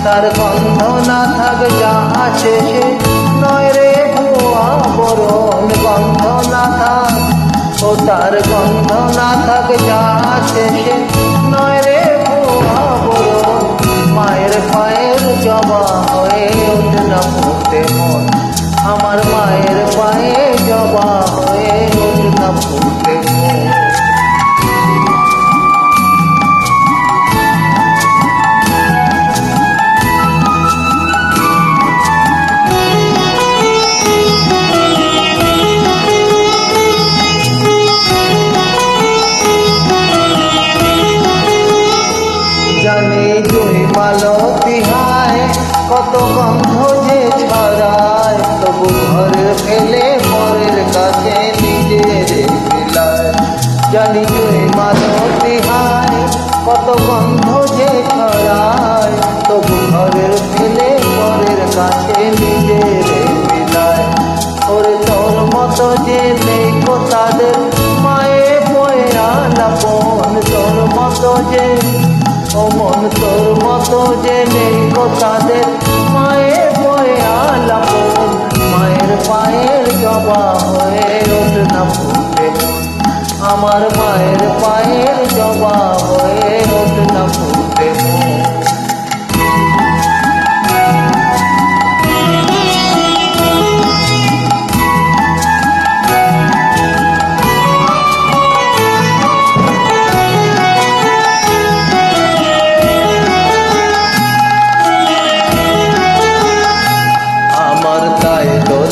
তার গন্ধ না থাক যা আছে সে নয় রে ভুয়া বরণ। গন্ধ না থাক ও তার গন্ধ না থাক যা আছে সে নয় রে ভুয়া বরণ। মায়ের পায়ের জবা হয়ে ওঠে না ফুটে মন, আমার মায়ের পায়ে জবা হয়ে ওঠে না ফুটে মন। জানি তুই মালতী হায় কত গন্ধ যে ছড়ায়, তবু ঘরে ফেলে পরের কাছে নিজের মিলায়। জানি তুই মালতী হায় কত গন্ধ যে ছড়ায়, তবু ঘরের ফেলে পরের কাছে নিজের মিলায়। ওরে তোর মতো যে নেই কো তাদের মায়ে বয়ে আলাপন, তোর মতো যে ও মন তোর মতো যে নেই গো তাদের মায়ে বয়ে আলাপন। মায়ের পায়ের জবা হয়ে ওঠে না ফুটে মন, আমার মায়ের পায়ের জবা হয়ে ওঠে না ফুটে মন।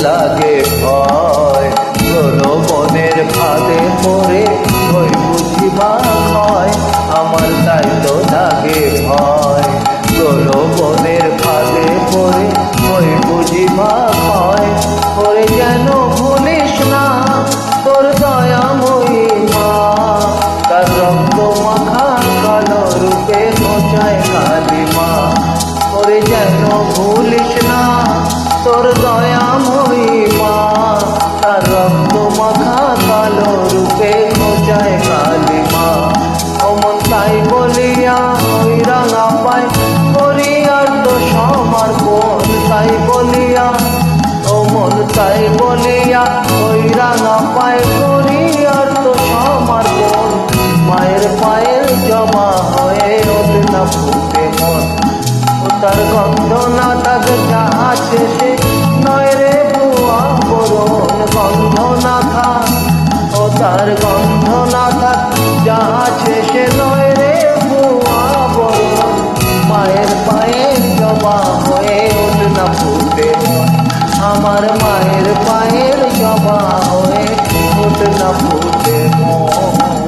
লাগে ভয় তোর মনের ফাঁদে পড়ে ওই বুঝিবা হয়, আমার তাই তো লাগে ভয় তোর মনের ফাঁদে পড়ে ওই বুঝিবা হয়। ওরে যেন ভুলিস না তোর দয়াময়ী মা, তার রক্ত মাখা কালো রূপে ঘোচায় কালী মা। ওরে যেন ভুলিস না তোর দয়াময়ী মা, তার রক্ত মাখা কালো রূপে ঘোচায় কালী মা। অমন তাই বলিয়া ওই রাঙা পায় করি আর তো সমর্পণ, তাই বলিয়া অমন তাই বলিয়া ওই রাঙা পায় করি আর তো সমর্পণ। মায়ের পায়ের জমা হয়ে ওঠে না ফুটে মন, ও তার গন্ধ না থাক যা আছে সে নয় রে ভুয়া বরণ। গন্ধ না থাক ও তার গন্ধ না থাক যা আছে সে নয় রে ভুয়া বরণ। মায়ের পায়ের জবা হয়ে ওঠে না ফুটে মন, আমার মায়ের পায়ের জবা হয়ে ওঠে না ফুটে মন।